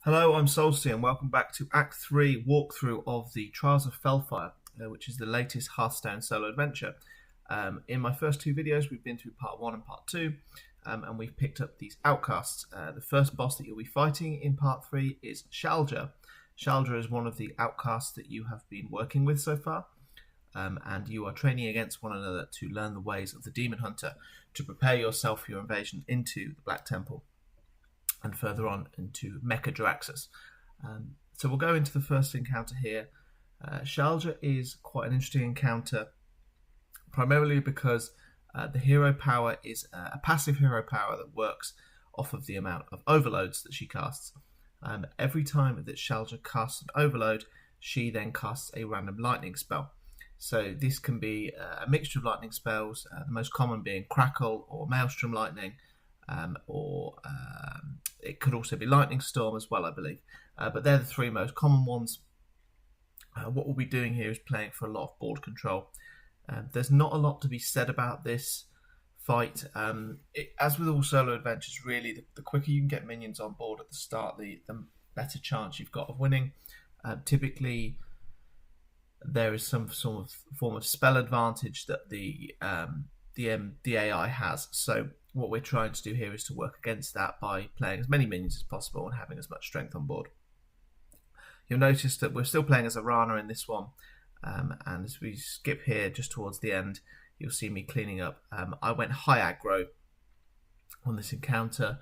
Hello, I'm Solsty, and welcome back to Act 3 walkthrough of the Trials of Felfire, which is the latest Hearthstone solo adventure. In my first two videos, we've been through part 1 and part 2, and we've picked up these outcasts. The first boss that you'll be fighting in part 3 is Shalja. Shalja is one of the outcasts that you have been working with so far, and you are training against one another to learn the ways of the Demon Hunter to prepare yourself for your invasion into the Black Temple and further on into Mecha Draxus. So we'll go into the first encounter here. Shalja is quite an interesting encounter, primarily because the hero power is a passive hero power that works off of the amount of overloads that she casts. Every time that Shalja casts an overload, she then casts a random lightning spell. So this can be a mixture of lightning spells, the most common being Crackle or Maelstrom Lightning, or it could also be Lightning Storm as well, I believe. But they're the three most common ones. What we'll be doing here is playing for a lot of board control. There's not a lot to be said about this fight. As with all solo adventures, really, the quicker you can get minions on board at the start, the better chance you've got of winning. Typically, there is some sort of form of spell advantage that the AI has. So what we're trying to do here is to work against that by playing as many minions as possible and having as much strength on board. You'll notice that we're still playing as a Rana in this one, and as we skip here just towards the end, you'll see me cleaning up. I went high aggro on this encounter.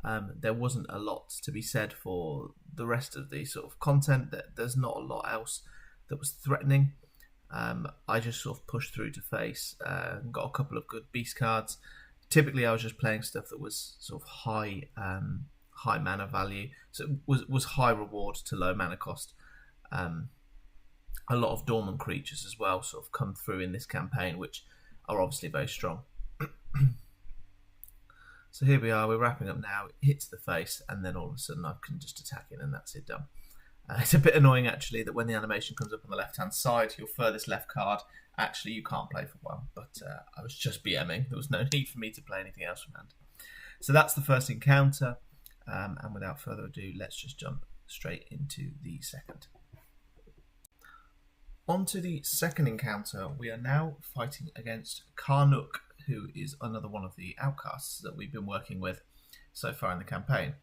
There wasn't a lot to be said for the rest of the sort of content. There's not a lot else that was threatening. I just sort of pushed through to face and got a couple of good beast cards. Typically, I was just playing stuff that was sort of high mana value, so it was high reward to low mana cost. A lot of dormant creatures as well sort of come through in this campaign, which are obviously very strong. So here we are, we're wrapping up now. It hits the face, and then all of a sudden I can just attack it, and that's it done. It's a bit annoying actually that when the animation comes up on the left hand side, your furthest left card, actually you can't play for one, but I was just BMing. There was no need for me to play anything else from hand. So that's the first encounter, and without further ado, let's just jump straight into the second. On to the second encounter, we are now fighting against Karnuk, who is another one of the outcasts that we've been working with so far in the campaign.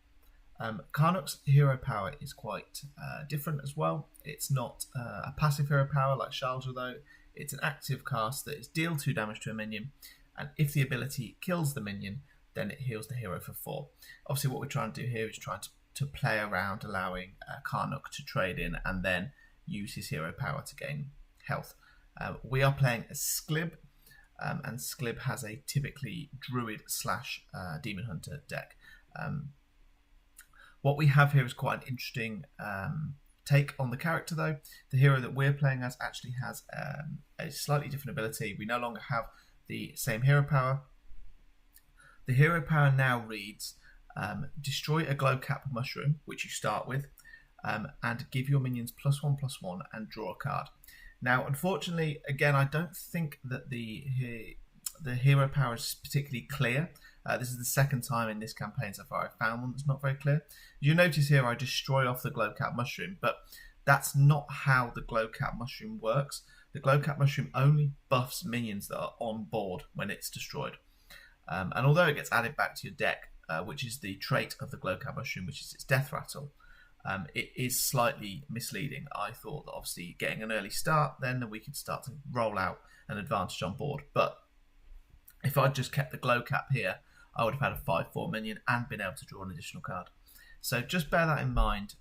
Karnuk's hero power is quite different as well. It's not a passive hero power like Shalja though. It's an active cast that is deal 2 damage to a minion, and if the ability kills the minion, then it heals the hero for 4. Obviously what we're trying to do here is trying to play around allowing Karnuk to trade in and then use his hero power to gain health. We are playing a Sklib, and Sklib has a typically Druid / Demon Hunter deck. What we have here is quite an interesting take on the character though. The hero that we're playing as actually has a slightly different ability. We no longer have the same hero power. The hero power now reads, destroy a glowcap mushroom, which you start with, and give your minions +1/+1 and draw a card. Now, unfortunately, again, I don't think that the hero power is particularly clear. This is the second time in this campaign so far I found one that's not very clear. You notice here I destroy off the glowcap mushroom, but that's not how the glowcap mushroom works. The glowcap mushroom only buffs minions that are on board when it's destroyed. And although it gets added back to your deck, which is the trait of the glowcap mushroom, which is its death rattle, it is slightly misleading. I thought that obviously getting an early start, then we could start to roll out an advantage on board. But if I'd just kept the glowcap here, I would have had a 5/4 minion and been able to draw an additional card. So just bear that in mind.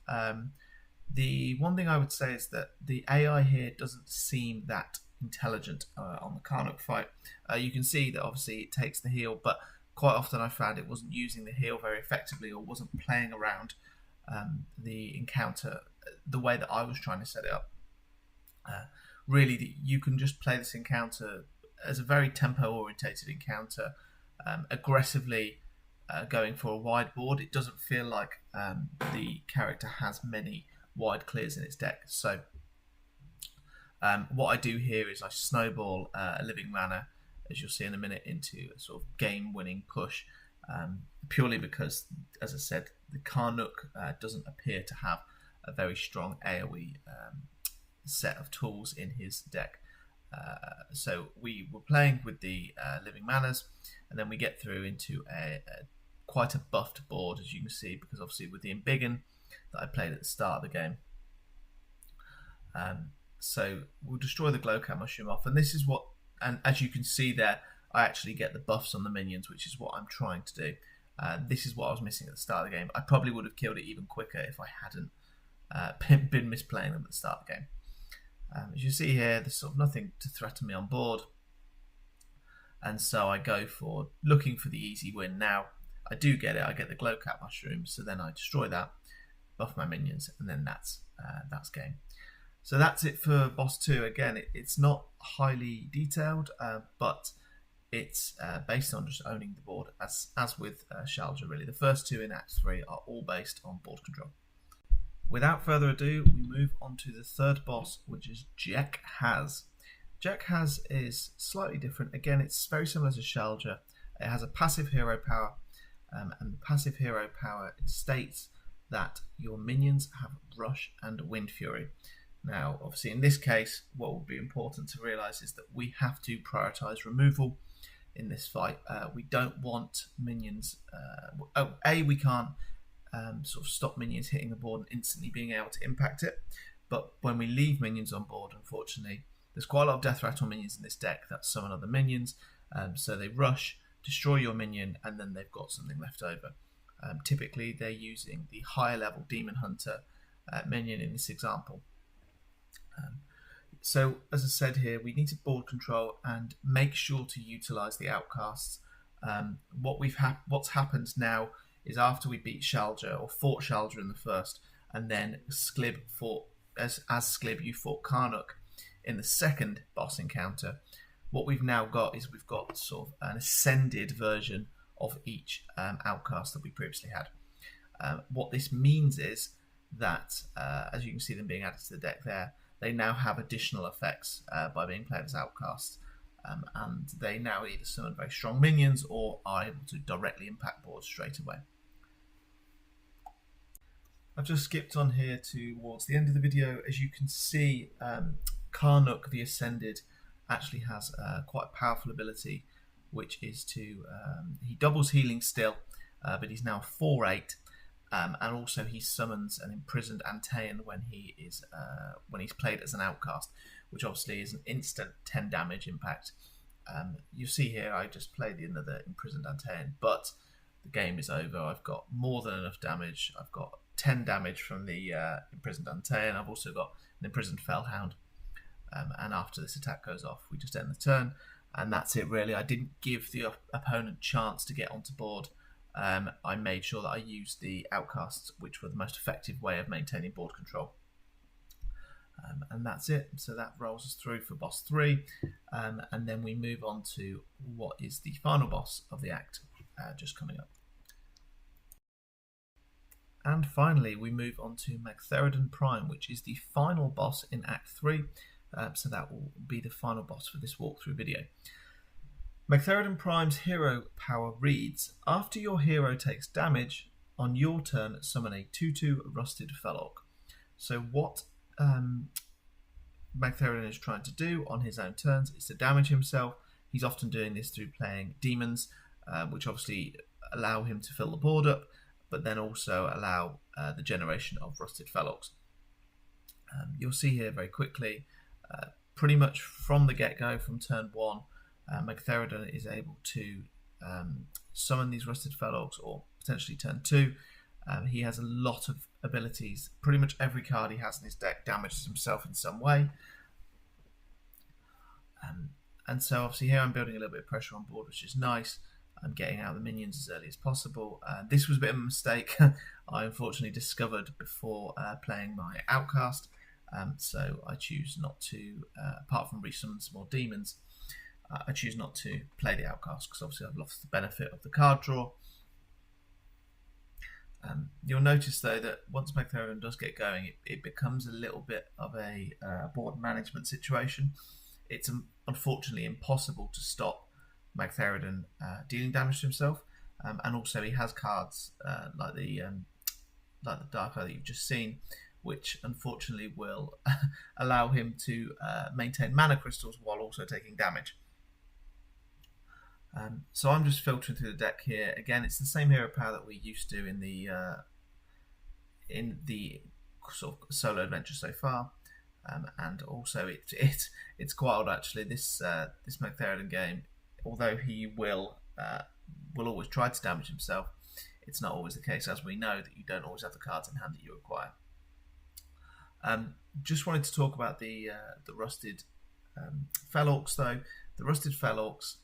The one thing I would say is that the AI here doesn't seem that intelligent on the Karnuk fight. You can see that obviously it takes the heal, but quite often I found it wasn't using the heal very effectively or wasn't playing around the encounter the way that I was trying to set it up. Really, you can just play this encounter as a very tempo-orientated encounter, aggressively going for a wide board. It doesn't feel like the character has many wide clears in its deck. So what I do here is I snowball a living mana, as you'll see in a minute, into a sort of game-winning push, purely because, as I said, the Karnuk doesn't appear to have a very strong AoE set of tools in his deck. So we were playing with the Living Manners, and then we get through into quite a buffed board, as you can see, because obviously with the Embiggen that I played at the start of the game. So we'll destroy the Glowcat Mushroom off, and this is what, and as you can see there, I actually get the buffs on the minions, which is what I'm trying to do. This is what I was missing at the start of the game. I probably would have killed it even quicker if I hadn't been misplaying them at the start of the game. As you see here, there's sort of nothing to threaten me on board, and so I go for looking for the easy win. Now I do get it. I get the Glowcat Mushroom, so then I destroy that, buff my minions, and then that's game. So that's it for boss 2. Again, it's not highly detailed, but it's based on just owning the board, as with Shalja really. The first 2 in Act 3 are all based on board control. Without further ado, we move on to the third boss, which is Jek Haz. Jek Haz is slightly different. Again, it's very similar to Shalja. It has a passive hero power, and the passive hero power states that your minions have Rush and Wind Fury. Now, obviously, in this case, what will be important to realise is that we have to prioritise removal in this fight. We don't want minions. We can't sort of stop minions hitting the board and instantly being able to impact it. But when we leave minions on board, unfortunately, there's quite a lot of death rattle minions in this deck that summon other minions. So they rush, destroy your minion, and then they've got something left over. Typically, they're using the higher level Demon Hunter minion in this example. So, as I said here, we need to board control and make sure to utilise the outcasts. What's happened now is after we beat Shalja, or fought Shalja in the first, and then Sklib fought, as Sklib you fought Karnuk in the second boss encounter. What we've now got is we've got sort of an ascended version of each outcast that we previously had. What this means is that, as you can see them being added to the deck there, they now have additional effects by being played as outcasts, and they now either summon very strong minions or are able to directly impact boards straight away. I've just skipped on here towards the end of the video. As you can see, Karnuk the Ascended actually has quite a powerful ability, which is to he doubles healing still, but he's now 4/8. And also he summons an imprisoned Antaean when he's played as an outcast, which obviously is an instant 10 damage impact. You see here I just played another imprisoned Antaean, but the game is over. I've got more than enough damage. I've got 10 damage from the imprisoned Antaean. I've also got an imprisoned Felhound, and after this attack goes off, we just end the turn, and that's it really. I didn't give the opponent chance to get onto board. I made sure that I used the outcasts, which were the most effective way of maintaining board control. And that's it. So that rolls us through for boss 3, and then we move on to what is the final boss of the act, just coming up. And finally, we move on to Magtheridon Prime, which is the final boss in Act 3. So that will be the final boss for this walkthrough video. Magtheridon Prime's hero power reads: after your hero takes damage, on your turn summon a 2/2 Rusted Felorc. So what Magtheridon is trying to do on his own turns is to damage himself. He's often doing this through playing demons, which obviously allow him to fill the board up, but then also allow the generation of Rusted Felorcs. You'll see here very quickly, pretty much from the get-go, from turn 1, Magtheridon is able to summon these Rusted Felorcs, or potentially turn 2. He has a lot of abilities. Pretty much every card he has in his deck damages himself in some way. And so obviously here I'm building a little bit of pressure on board, which is nice. I'm getting out the minions as early as possible. This was a bit of a mistake. I unfortunately discovered before playing my outcast. So I choose not to, apart from resummon some more demons, I choose not to play the outcast because obviously I've lost the benefit of the card draw. You'll notice though that once Magtheridon does get going, it becomes a little bit of a board management situation. It's unfortunately impossible to stop Magtheridon dealing damage to himself, and also he has cards like the like the Dark Eye that you've just seen, which unfortunately will allow him to maintain mana crystals while also taking damage. So I'm just filtering through the deck here. Again, it's the same hero power that we used to in the sort of solo adventure so far, and also it's quite old actually. This Magtheridon game, although he will always try to damage himself, it's not always the case, as we know that you don't always have the cards in hand that you acquire. Just wanted to talk about the rusted Felorcs though. The rusted Felorcs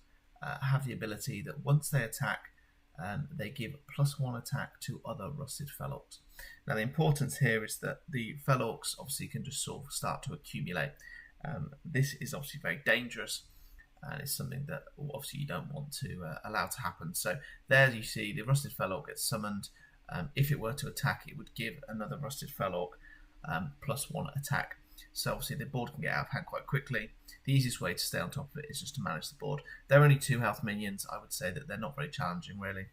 have the ability that once they attack, they give +1 attack to other rusted Felorcs. Now the importance here is that the Felorcs obviously can just sort of start to accumulate. This is obviously very dangerous, and it's something that obviously you don't want to allow to happen. So there you see the rusted Felorc gets summoned. If it were to attack, it would give another rusted Felorc +1 attack. So obviously the board can get out of hand quite quickly. The easiest way to stay on top of it is just to manage the board. They're only 2 health minions. I would say that they're not very challenging really.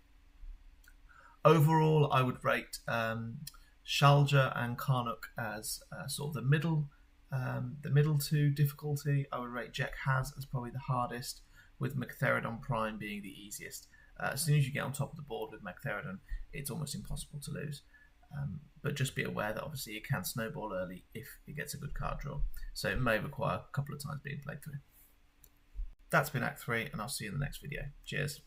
Overall, I would rate Shalja and Karnuk as sort of the middle 2 difficulty. I would rate Jek Haz as probably the hardest, with Magtheridon Prime being the easiest. As soon as you get on top of the board with Magtheridon, it's almost impossible to lose. But just be aware that obviously it can snowball early if it gets a good card draw. So it may require a couple of times being played through. That's been Act 3, and I'll see you in the next video. Cheers.